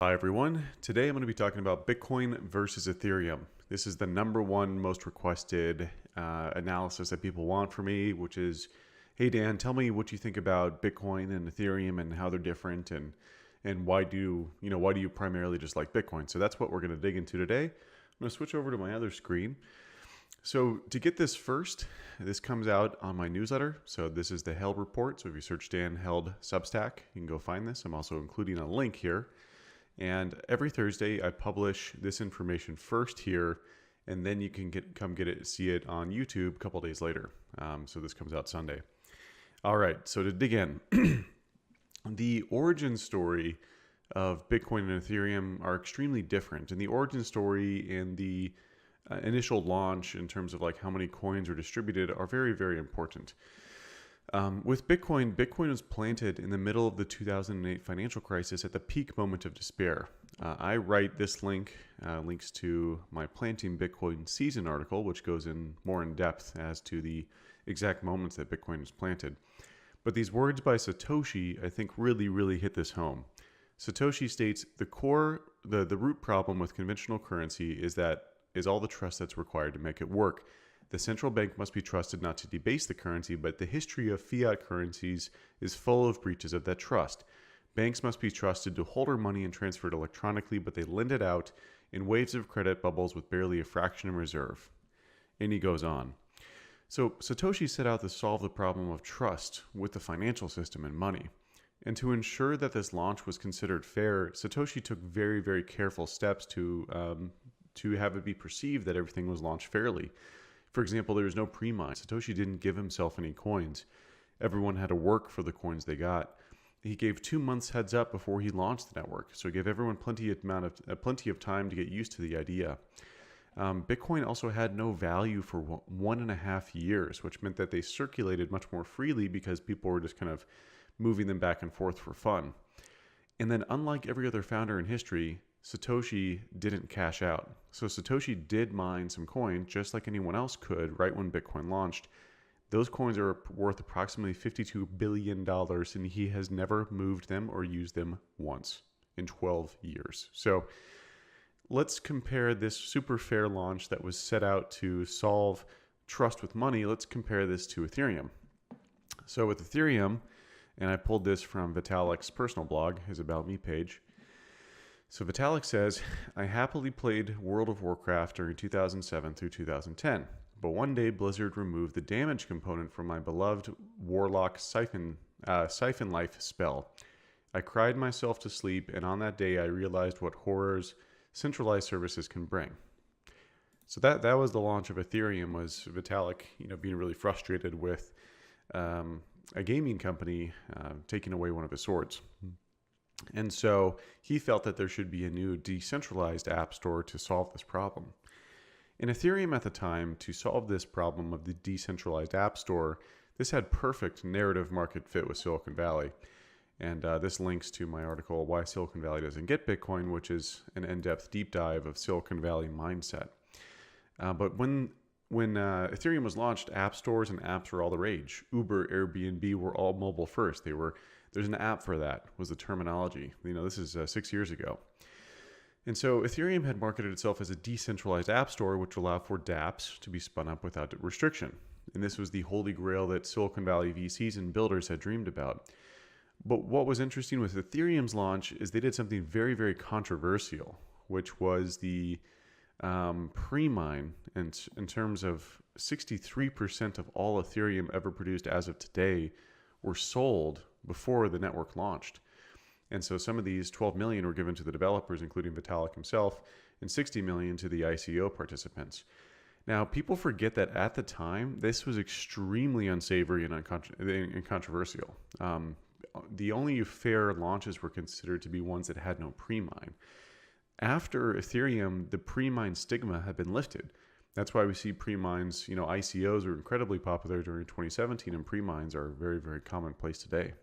Hi everyone. Today I'm going to be talking about Bitcoin versus Ethereum. This is the number one most requested analysis that people want from me, which is, hey Dan, tell me what you think about Bitcoin and Ethereum and how they're different and why do you primarily just like Bitcoin? So that's what we're going to dig into today. I'm going to switch over to my other screen. So to get this first, this comes out on my newsletter. So this is the Held report. So if you search Dan Held Substack, you can go find this. I'm also including a link here. And every Thursday, I publish this information first here, and then you can see it on YouTube a couple days later. So this comes out Sunday. All right, so to dig in, the origin story of Bitcoin and Ethereum are extremely different. And the origin story and the initial launch in terms of like how many coins are distributed are very, very important. With Bitcoin was planted in the middle of the 2008 financial crisis at the peak moment of despair. I write this links to my Planting Bitcoin Season article, which goes in more in depth as to the exact moments that Bitcoin was planted. But these words by Satoshi, I think, really hit this home. Satoshi states the root problem with conventional currency is all the trust that's required to make it work. The central bank must be trusted not to debase the currency, but the history of fiat currencies is full of breaches of that trust. Banks must be trusted to hold our money and transfer it electronically, but they lend it out in waves of credit bubbles with barely a fraction in reserve. And he goes on. So Satoshi set out to solve the problem of trust with the financial system and money. And to ensure that this launch was considered fair, Satoshi took very careful steps to have it be perceived that everything was launched fairly. For example, there was no pre-mine. Satoshi didn't give himself any coins. Everyone had to work for the coins they got. He gave 2 months heads up before he launched the network, so he gave everyone plenty of time to get used to the idea. Bitcoin also had no value for 1.5 years, which meant that they circulated much more freely because people were just kind of moving them back and forth for fun. And then, unlike every other founder in history, Satoshi didn't cash out. So Satoshi did mine some coins just like anyone else could right when Bitcoin launched. Those coins are worth approximately $52 billion, and he has never moved them or used them once in 12 years. So let's compare this super fair launch that was set out to solve trust with money. Let's compare this to Ethereum. So with Ethereum, and I pulled this from Vitalik's personal blog, his About Me page. So Vitalik says, I happily played World of Warcraft during 2007 through 2010, but one day Blizzard removed the damage component from my beloved Warlock Siphon Life spell. I cried myself to sleep, and on that day I realized what horrors centralized services can bring. So that was the launch of Ethereum, was Vitalik, being really frustrated with a gaming company taking away one of his swords. And so he felt that there should be a new decentralized app store to solve this problem. In Ethereum at the time, to solve this problem of the decentralized app store, this had perfect narrative market fit with Silicon Valley. And this links to my article, Why Silicon Valley Doesn't Get Bitcoin, which is an in-depth deep dive of Silicon Valley mindset. But when Ethereum was launched, app stores and apps were all the rage. Uber, Airbnb were all mobile first. There's an app for that, was the terminology. This is 6 years ago. And so Ethereum had marketed itself as a decentralized app store, which allowed for dApps to be spun up without restriction. And this was the holy grail that Silicon Valley VCs and builders had dreamed about. But what was interesting with Ethereum's launch is they did something very controversial, which was the pre-mine. And in terms of 63% of all Ethereum ever produced as of today were sold before the network launched. And so some of these 12 million were given to the developers, including Vitalik himself, and 60 million to the ICO participants. Now, people forget that at the time, this was extremely unsavory and controversial. The only fair launches were considered to be ones that had no pre-mine. After Ethereum, the pre-mine stigma had been lifted. That's why we see pre-mines, ICOs were incredibly popular during 2017, and pre-mines are very commonplace today.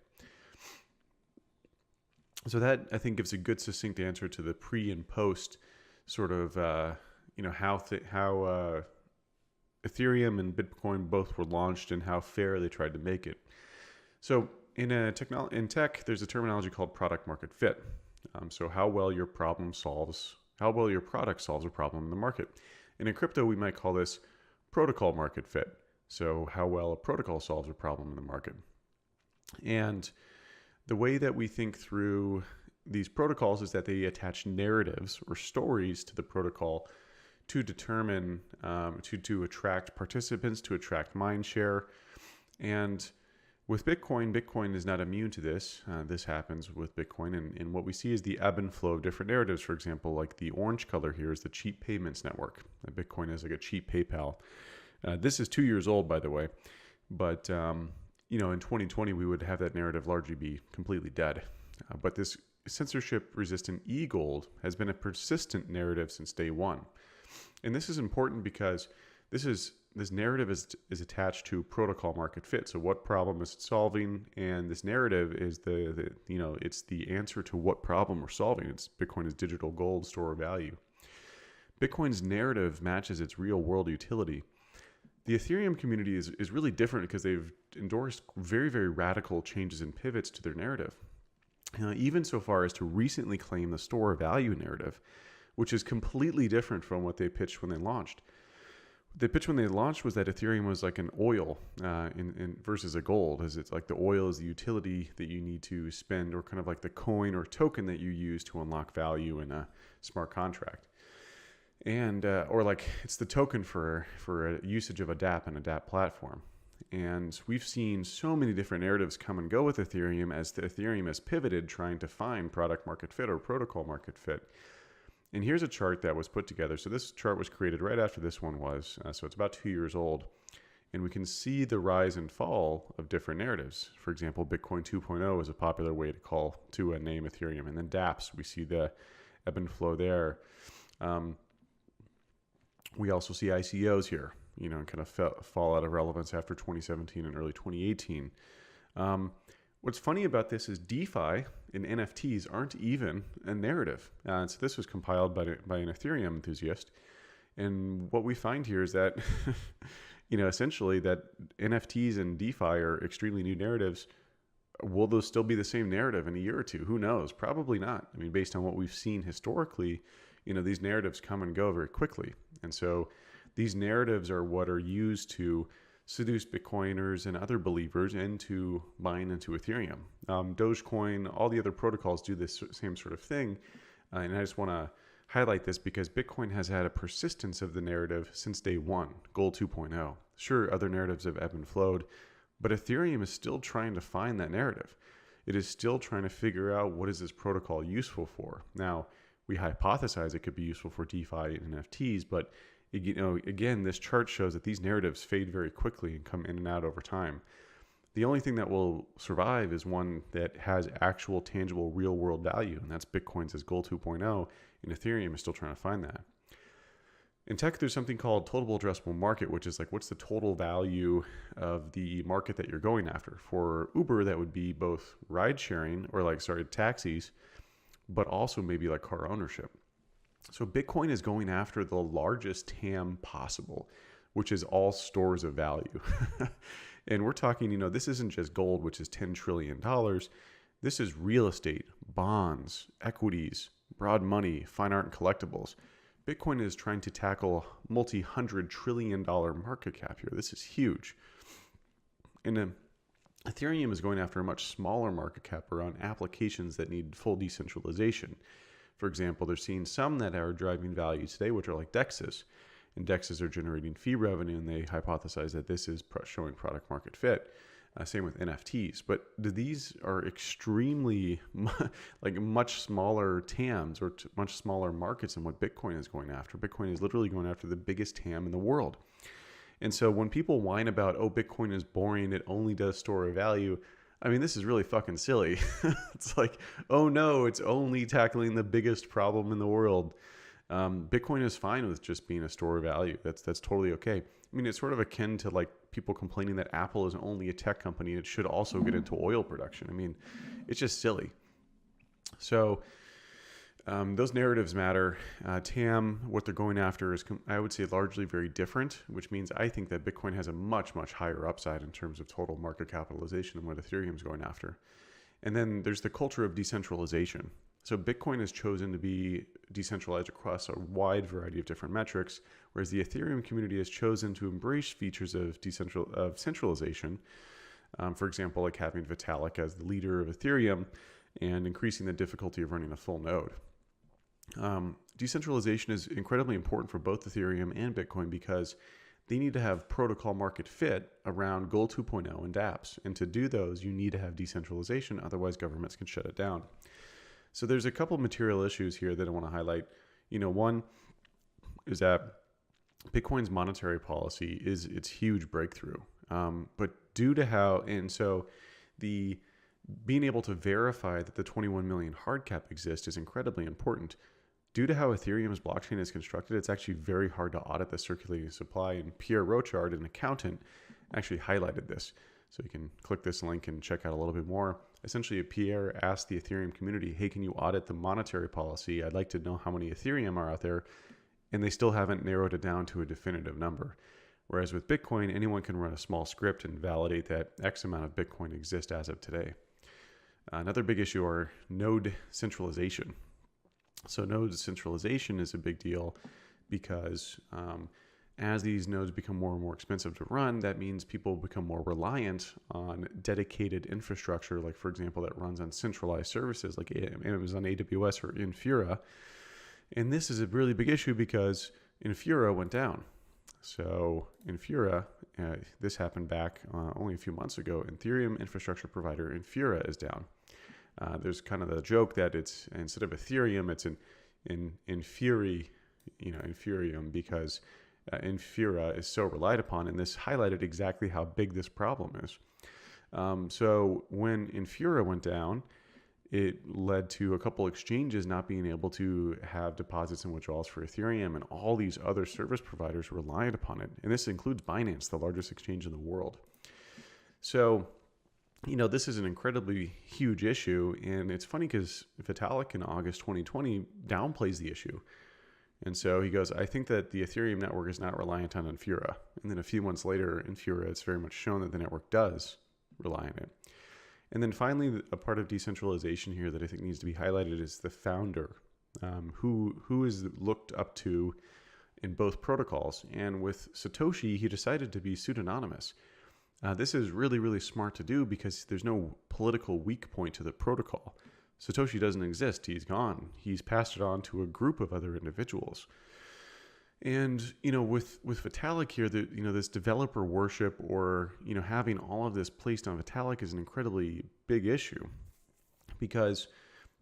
So that, I think, gives a good succinct answer to the pre and post sort of, how Ethereum and Bitcoin both were launched and how fair they tried to make it. So in tech, there's a terminology called product market fit. So how well your how well your product solves a problem in the market. And in crypto, we might call this protocol market fit. So how well a protocol solves a problem in the market. And the way that we think through these protocols is that they attach narratives or stories to the protocol to determine, to attract participants, to attract mind share. And with Bitcoin is not immune to this. This happens with Bitcoin. And what we see is the ebb and flow of different narratives. For example, like the orange color here is the cheap payments network. Bitcoin is like a cheap PayPal. This is 2 years old, by the way. But, in 2020, we would have that narrative largely be completely dead. But this censorship-resistant e-gold has been a persistent narrative since day one. And this is important because this narrative is attached to protocol market fit. So what problem is it solving? And this narrative is it's the answer to what problem we're solving. It's Bitcoin is digital gold, store of value. Bitcoin's narrative matches its real world utility. The Ethereum community is really different because they've endorsed very, very radical changes and pivots to their narrative. Even so far as to recently claim the store of value narrative, which is completely different from what they pitched when they launched. What they pitched when they launched was that Ethereum was like an oil versus a gold, as it's like the oil is the utility that you need to spend, or kind of like the coin or token that you use to unlock value in a smart contract. And or like it's the token for a usage of a dApp and a dApp platform. And we've seen so many different narratives come and go with Ethereum as the Ethereum has pivoted, trying to find product market fit or protocol market fit. And here's a chart that was put together. So this chart was created right after this one was. So it's about 2 years old. And we can see the rise and fall of different narratives. For example, Bitcoin 2.0 is a popular way to name Ethereum. And then dApps, we see the ebb and flow there. We also see ICOs here, and kind of fall out of relevance after 2017 and early 2018. What's funny about this is DeFi and NFTs aren't even a narrative. So this was compiled by an Ethereum enthusiast. And what we find here is that, essentially that NFTs and DeFi are extremely new narratives. Will those still be the same narrative in a year or two? Who knows? Probably not. I mean, based on what we've seen historically, these narratives come and go very quickly. And so these narratives are what are used to seduce Bitcoiners and other believers into buying into Ethereum. Dogecoin, all the other protocols do this same sort of thing. And I just want to highlight this because Bitcoin has had a persistence of the narrative since day one, Gold 2.0. Sure, other narratives have ebbed and flowed, but Ethereum is still trying to find that narrative. It is still trying to figure out what is this protocol useful for. Now, we hypothesize it could be useful for DeFi and NFTs, but again, this chart shows that these narratives fade very quickly and come in and out over time. The only thing that will survive is one that has actual, tangible, real-world value, and that's Bitcoin's as Gold 2.0, and Ethereum is still trying to find that. In tech, there's something called total addressable market, which is like what's the total value of the market that you're going after. For Uber, that would be both ride-sharing, or taxis, but also maybe like car ownership. So Bitcoin is going after the largest TAM possible, which is all stores of value. And we're talking, this isn't just gold, which is $10 trillion. This is real estate, bonds, equities, broad money, fine art and collectibles. Bitcoin is trying to tackle multi-$100 trillion market cap here. This is huge. And Ethereum is going after a much smaller market cap around applications that need full decentralization. For example, they're seeing some that are driving value today, which are like DEXs. And DEXs are generating fee revenue, and they hypothesize that this is showing product market fit. Same with NFTs. But these are extremely much smaller TAMs or much smaller markets than what Bitcoin is going after. Bitcoin is literally going after the biggest TAM in the world. And so when people whine about, Bitcoin is boring, it only does store of value, I mean, this is really fucking silly. It's like, oh no, it's only tackling the biggest problem in the world. Bitcoin is fine with just being a store of value. That's totally okay. I mean, it's sort of akin to like people complaining that Apple is only a tech company and it should also get into oil production. I mean, it's just silly. So those narratives matter. TAM, what they're going after is, I would say, largely very different, which means I think that Bitcoin has a much, much higher upside in terms of total market capitalization than what Ethereum is going after. And then there's the culture of decentralization. So Bitcoin has chosen to be decentralized across a wide variety of different metrics, whereas the Ethereum community has chosen to embrace features of centralization. For example, like having Vitalik as the leader of Ethereum and increasing the difficulty of running a full node. Decentralization is incredibly important for both Ethereum and Bitcoin because they need to have protocol market fit around Gold 2.0 and dApps. And to do those, you need to have decentralization. Otherwise, governments can shut it down. So there's a couple material issues here that I want to highlight. One is that Bitcoin's monetary policy is its huge breakthrough. But due to how, and so the being able to verify that the 21 million hard cap exists is incredibly important. Due to how Ethereum's blockchain is constructed, it's actually very hard to audit the circulating supply. And Pierre Rochard, an accountant, actually highlighted this. So you can click this link and check out a little bit more. Essentially, Pierre asked the Ethereum community, hey, can you audit the monetary policy? I'd like to know how many Ethereum are out there. And they still haven't narrowed it down to a definitive number. Whereas with Bitcoin, anyone can run a small script and validate that X amount of Bitcoin exists as of today. Another big issue are node centralization. So node centralization is a big deal because as these nodes become more and more expensive to run, that means people become more reliant on dedicated infrastructure, like, for example, that runs on centralized services like Amazon AWS or Infura. And this is a really big issue because Infura went down. So Infura, this happened back only a few months ago. Ethereum infrastructure provider Infura is down. There's kind of the joke that it's instead of Ethereum, it's Infurium because Infura is so relied upon, and this highlighted exactly how big this problem is. So when Infura went down, it led to a couple exchanges not being able to have deposits and withdrawals for Ethereum, and all these other service providers relied upon it. And this includes Binance, the largest exchange in the world. So, this is an incredibly huge issue. And it's funny because Vitalik in August 2020 downplays the issue. And so he goes, I think that the Ethereum network is not reliant on Infura. And then a few months later, Infura, it's very much shown that the network does rely on it. And then finally, a part of decentralization here that I think needs to be highlighted is the founder, who is looked up to in both protocols. And with Satoshi, he decided to be pseudonymous. This is really, really smart to do because there's no political weak point to the protocol. Satoshi doesn't exist. He's gone. He's passed it on to a group of other individuals. And, with Vitalik here, this developer worship or, having all of this placed on Vitalik is an incredibly big issue because,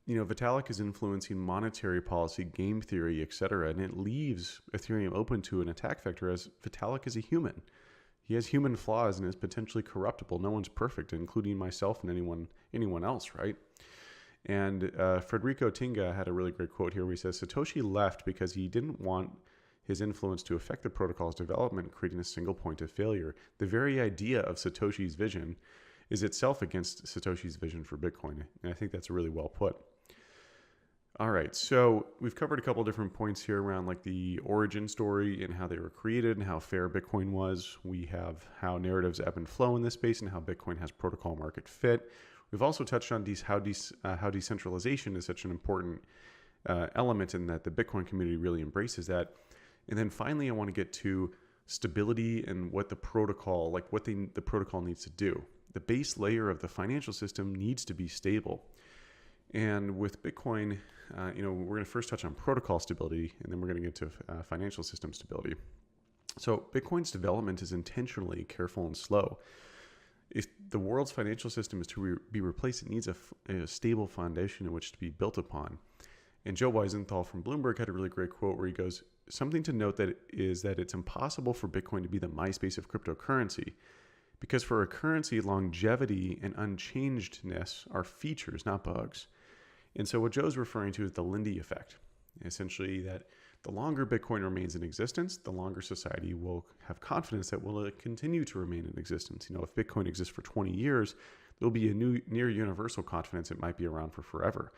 Vitalik is influencing monetary policy, game theory, etc. And it leaves Ethereum open to an attack vector as Vitalik is a human. He has human flaws and is potentially corruptible. No one's perfect, including myself and anyone else, right? And Federico Tinga had a really great quote here where he says, Satoshi left because he didn't want his influence to affect the protocol's development, creating a single point of failure. The very idea of Satoshi's vision is itself against Satoshi's vision for Bitcoin. And I think that's really well put. All right, so we've covered a couple different points here around like the origin story and how they were created and how fair Bitcoin was. We have how narratives ebb and flow in this space and how Bitcoin has protocol market fit. We've also touched on how decentralization is such an important element and that the Bitcoin community really embraces that. And then finally, I want to get to stability and what the protocol, the protocol needs to do. The base layer of the financial system needs to be stable. And with Bitcoin, we're going to first touch on protocol stability, and then we're going to get to financial system stability. So Bitcoin's development is intentionally careful and slow. If the world's financial system is to be replaced, it needs a stable foundation in which to be built upon. And Joe Weisenthal from Bloomberg had a really great quote where he goes, something to note that it's impossible for Bitcoin to be the MySpace of cryptocurrency, because for a currency, longevity and unchangedness are features, not bugs. And so what Joe's referring to is the Lindy effect, essentially that the longer Bitcoin remains in existence, the longer society will have confidence that will continue to remain in existence. If Bitcoin exists for 20 years, there'll be a near universal confidence it might be around for forever.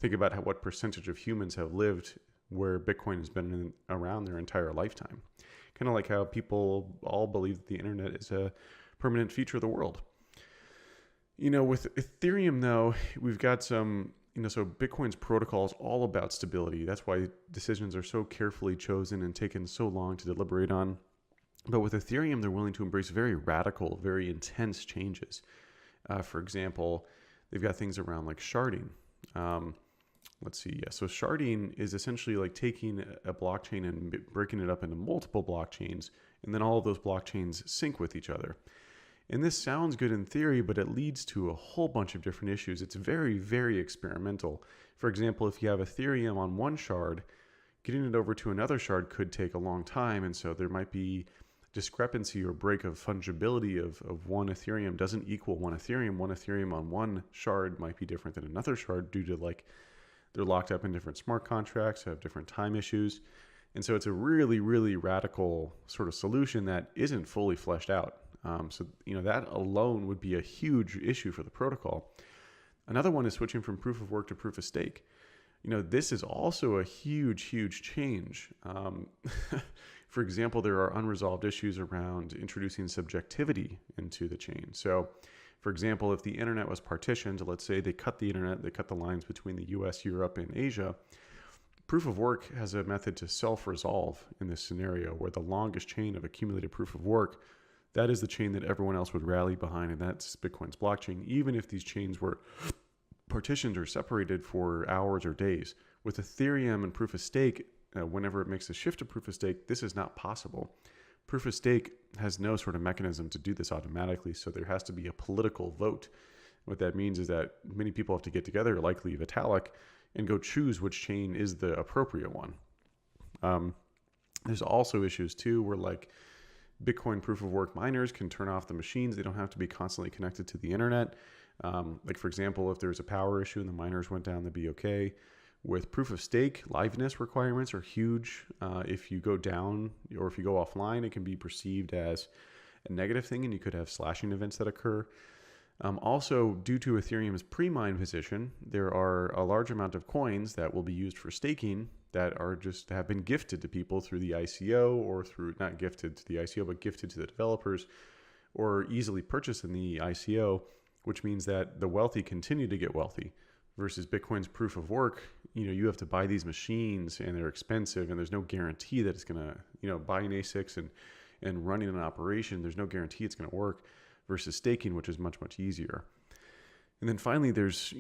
Think about what percentage of humans have lived where Bitcoin has been around their entire lifetime. Kind of like how people all believe that the internet is a permanent feature of the world. With Ethereum, though, we've got some So Bitcoin's protocol is all about stability. That's why decisions are so carefully chosen and taken so long to deliberate on. But with Ethereum, they're willing to embrace very radical, very intense changes. For example, they've got things around like sharding. Let's see. Yeah. So sharding is essentially like taking a blockchain and breaking it up into multiple blockchains, and then all of those blockchains sync with each other. And this sounds good in theory, but it leads to a whole bunch of different issues. It's very, very experimental. For example, if you have Ethereum on one shard, getting it over to another shard could take a long time. And so there might be discrepancy or break of fungibility of one Ethereum doesn't equal one Ethereum. One Ethereum on one shard might be different than another shard due to like they're locked up in different smart contracts, have different time issues. And so it's a really, really radical sort of solution that isn't fully fleshed out. That alone would be a huge issue for the protocol. Another one is switching from proof of work to proof of stake. This is also a huge, huge change. For example, there are unresolved issues around introducing subjectivity into the chain. So, for example, if the internet was partitioned, let's say they cut the internet, they cut the lines between the US, Europe, and Asia, proof of work has a method to self-resolve in this scenario where the longest chain of accumulated proof of work, that is the chain that everyone else would rally behind, and that's Bitcoin's blockchain, even if these chains were partitioned or separated for hours or days. With Ethereum and proof of stake, whenever it makes a shift to proof of stake, this is not possible. Proof of stake has no sort of mechanism to do this automatically, so there has to be a political vote. What that means is that many people have to get together, likely Vitalik, and go choose which chain is the appropriate one. There's also issues too where like Bitcoin proof of work miners can turn off the machines. They don't have to be constantly connected to the internet. Like for example, if there's a power issue and the miners went down, they'd be okay. With proof of stake, liveness requirements are huge. If you go down or if you go offline, it can be perceived as a negative thing and you could have slashing events that occur. Also, due to Ethereum's pre-mine position, there are a large amount of coins that will be used for staking that are just have been gifted to people through the ICO or through, not gifted to the ICO, but gifted to the developers or easily purchased in the ICO, which means that the wealthy continue to get wealthy versus Bitcoin's proof of work. You have to buy these machines and they're expensive and there's no guarantee that it's going to, buying ASICs and running an operation, there's no guarantee it's going to work versus staking, which is much, much easier. And then finally, there's,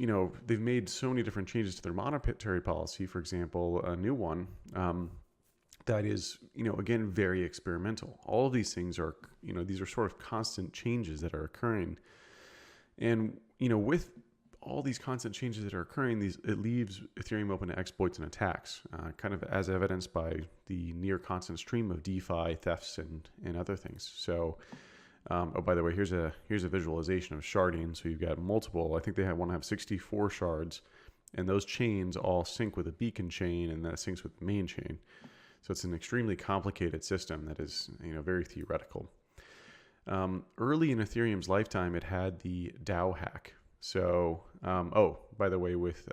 they've made so many different changes to their monetary policy. For example, a new one that is, again, very experimental. All of these things are, these are sort of constant changes that are occurring. And, with all these constant changes that are occurring, it leaves Ethereum open to exploits and attacks, kind of as evidenced by the near constant stream of DeFi thefts and other things. So, by the way, here's a visualization of sharding. So you've got multiple. I think they want to have 64 shards, and those chains all sync with a beacon chain, and that syncs with the main chain. So it's an extremely complicated system that is, very theoretical. Early in Ethereum's lifetime, it had the DAO hack. So, by the way, with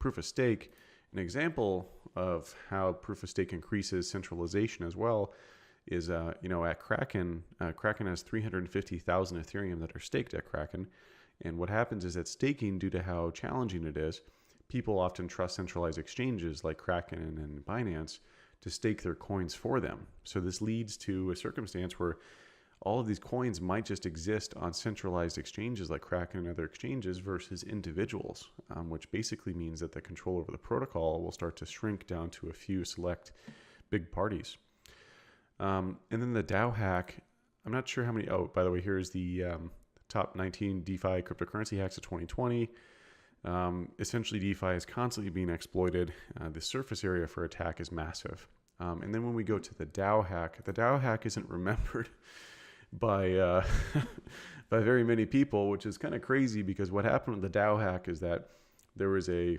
proof of stake, an example of how proof of stake increases centralization as well is, at Kraken, Kraken has 350,000 Ethereum that are staked at Kraken. And what happens is that staking, due to how challenging it is, people often trust centralized exchanges like Kraken and Binance to stake their coins for them. So this leads to a circumstance where all of these coins might just exist on centralized exchanges like Kraken and other exchanges versus individuals, which basically means that the control over the protocol will start to shrink down to a few select big parties. And then the DAO hack, I'm not sure how many, by the way, here's the top 19 DeFi cryptocurrency hacks of 2020. Essentially, DeFi is constantly being exploited. The surface area for attack is massive. And then when we go to the DAO hack isn't remembered by by very many people, which is kind of crazy because what happened with the DAO hack is that there was a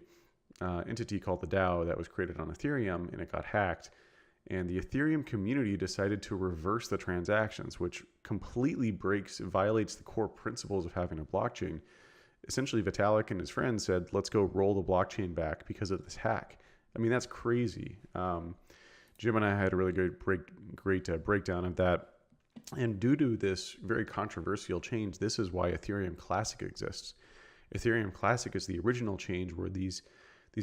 entity called the DAO that was created on Ethereum and it got hacked. And the Ethereum community decided to reverse the transactions, which completely violates the core principles of having a blockchain. Essentially, Vitalik and his friends said, let's go roll the blockchain back because of this hack. I mean, that's crazy. Jim and I had a really great breakdown of that. And due to this very controversial change, this is why Ethereum Classic exists. Ethereum Classic is the original change where these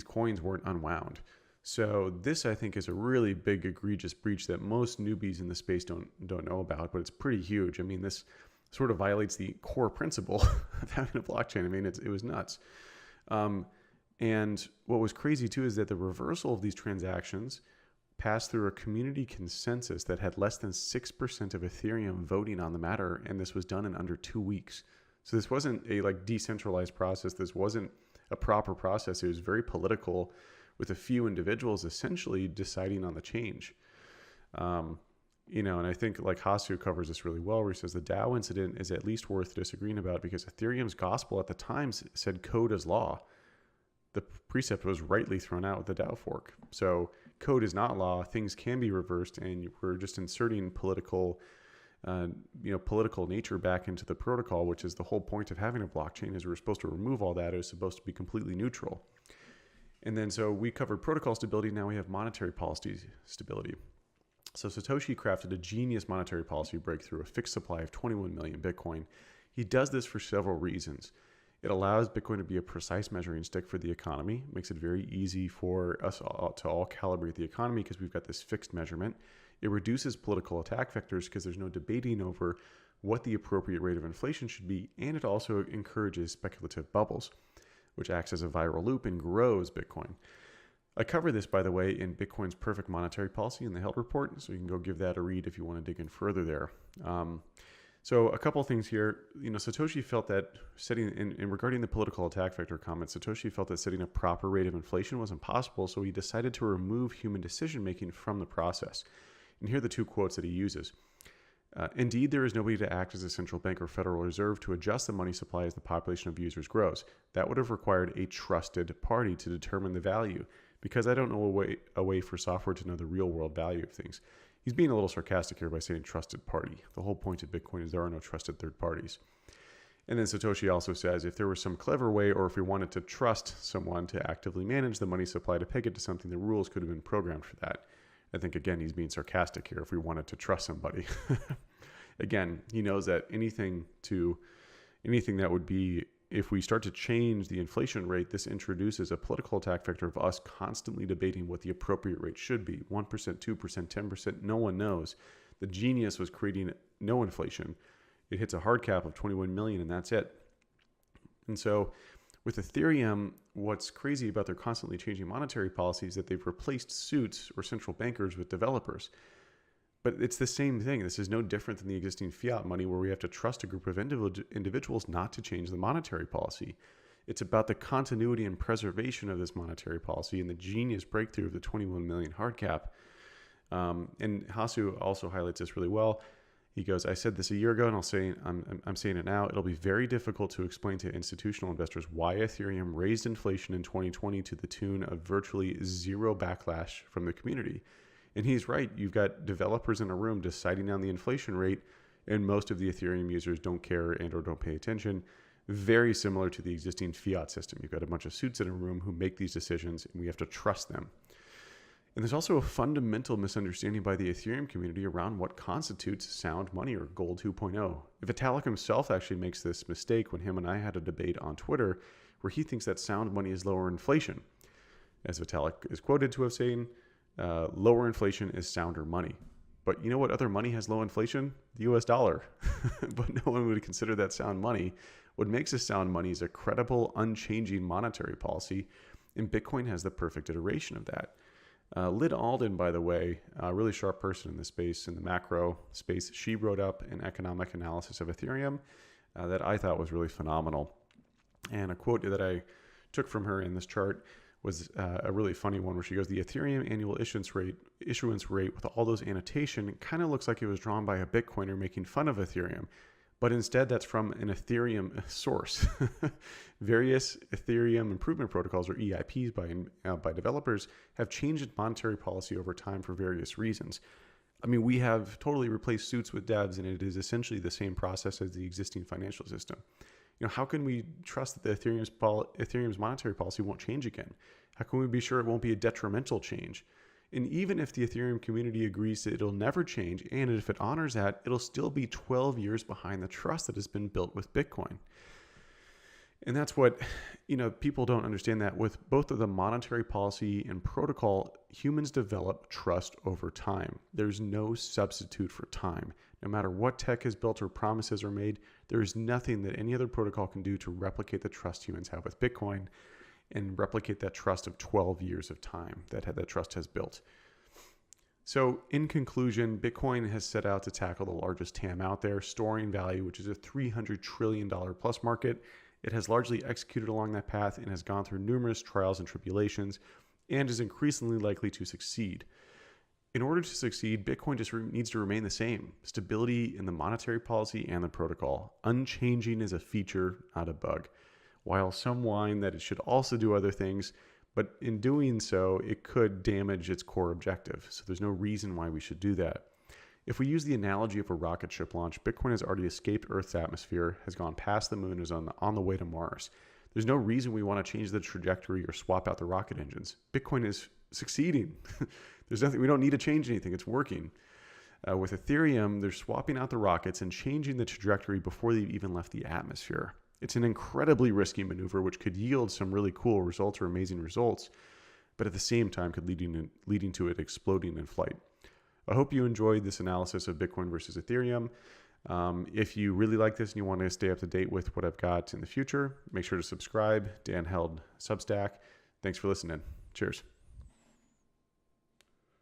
coins weren't unwound. So this, I think, is a really big, egregious breach that most newbies in the space don't know about, but it's pretty huge. I mean, this sort of violates the core principle of having a blockchain. I mean, it was nuts. And what was crazy too is that the reversal of these transactions passed through a community consensus that had less than 6% of Ethereum voting on the matter, and this was done in under 2 weeks. So this wasn't a decentralized process. This wasn't a proper process. It was very political, with a few individuals essentially deciding on the change. And I think Hasu covers this really well, where he says the DAO incident is at least worth disagreeing about because Ethereum's gospel at the time said code is law. The precept was rightly thrown out with the DAO fork. So code is not law. Things can be reversed, and we're just inserting political nature back into the protocol, which is the whole point of having a blockchain. Is we're supposed to remove all that. It was supposed to be completely neutral. And then so we covered protocol stability. Now we have monetary policy stability. So Satoshi crafted a genius monetary policy breakthrough, a fixed supply of 21 million Bitcoin. He does this for several reasons. It allows Bitcoin to be a precise measuring stick for the economy, makes it very easy for us to all calibrate the economy because we've got this fixed measurement. It reduces political attack vectors because there's no debating over what the appropriate rate of inflation should be, and it also encourages speculative bubbles, which acts as a viral loop and grows Bitcoin. I cover this, by the way, in Bitcoin's Perfect Monetary Policy in the Help Report, so you can go give that a read if you want to dig in further there. So a couple of things here. Satoshi felt that in regarding the political attack vector comment, Satoshi felt that setting a proper rate of inflation was impossible, so he decided to remove human decision-making from the process. And here are the two quotes that he uses. Indeed, there is nobody to act as a central bank or Federal Reserve to adjust the money supply as the population of users grows. That would have required a trusted party to determine the value, because I don't know a way for software to know the real world value of things. He's being a little sarcastic here by saying trusted party. The whole point of Bitcoin is there are no trusted third parties. And then Satoshi also says if there was some clever way, or if we wanted to trust someone to actively manage the money supply to peg it to something, the rules could have been programmed for that. I think, again, he's being sarcastic here if we wanted to trust somebody. Again, he knows that anything that would be, if we start to change the inflation rate, this introduces a political attack vector of us constantly debating what the appropriate rate should be. 1%, 2%, 10%, no one knows. The genius was creating no inflation. It hits a hard cap of 21 million and that's it. And so with Ethereum, what's crazy about their constantly changing monetary policy is that they've replaced suits or central bankers with developers. But it's the same thing. This is no different than the existing fiat money where we have to trust a group of individuals not to change the monetary policy. It's about the continuity and preservation of this monetary policy and the genius breakthrough of the 21 million hard cap. And Hasu also highlights this really well. He goes, I said this a year ago, and I'm saying it now. It'll be very difficult to explain to institutional investors why Ethereum raised inflation in 2020 to the tune of virtually zero backlash from the community. And he's right. You've got developers in a room deciding on the inflation rate, and most of the Ethereum users don't care and or don't pay attention. Very similar to the existing fiat system. You've got a bunch of suits in a room who make these decisions, and we have to trust them. And there's also a fundamental misunderstanding by the Ethereum community around what constitutes sound money or gold 2.0. Vitalik himself actually makes this mistake when him and I had a debate on Twitter where he thinks that sound money is lower inflation. As Vitalik is quoted to have saying, lower inflation is sounder money. But you know what other money has low inflation? The US dollar. But no one would consider that sound money. What makes a sound money is a credible, unchanging monetary policy, and Bitcoin has the perfect iteration of that. Lyd Alden, by the way, a really sharp person in the space, in the macro space, she wrote up an economic analysis of Ethereum that I thought was really phenomenal. And a quote that I took from her in this chart was a really funny one where she goes, the Ethereum annual issuance rate with all those annotation kind of looks like it was drawn by a Bitcoiner making fun of Ethereum. But instead, that's from an Ethereum source. Various Ethereum improvement protocols, or EIPs by developers, have changed monetary policy over time for various reasons. I mean, we have totally replaced suits with devs, and it is essentially the same process as the existing financial system. How can we trust that the Ethereum's monetary policy won't change again? How can we be sure it won't be a detrimental change? And even if the Ethereum community agrees that it'll never change, and if it honors that, it'll still be 12 years behind the trust that has been built with Bitcoin. And that's what, people don't understand, that with both of the monetary policy and protocol, humans develop trust over time. There's no substitute for time. No matter what tech is built or promises are made, there is nothing that any other protocol can do to replicate the trust humans have with Bitcoin and replicate that trust of 12 years of time that trust has built. So in conclusion, Bitcoin has set out to tackle the largest TAM out there, storing value, which is a $300 trillion plus market. It has largely executed along that path and has gone through numerous trials and tribulations and is increasingly likely to succeed. In order to succeed, Bitcoin just needs to remain the same. Stability in the monetary policy and the protocol. Unchanging is a feature, not a bug. While some whine that it should also do other things, but in doing so, it could damage its core objective. So there's no reason why we should do that. If we use the analogy of a rocket ship launch, Bitcoin has already escaped Earth's atmosphere, has gone past the moon, is on the way to Mars. There's no reason we want to change the trajectory or swap out the rocket engines. Bitcoin is succeeding. There's nothing, we don't need to change anything. It's working. With Ethereum, they're swapping out the rockets and changing the trajectory before they've even left the atmosphere. It's an incredibly risky maneuver, which could yield some really cool results or amazing results, but at the same time could leading to it exploding in flight. I hope you enjoyed this analysis of Bitcoin versus Ethereum. If you really like this and you want to stay up to date with what I've got in the future, make sure to subscribe. Dan Held Substack. Thanks for listening. Cheers.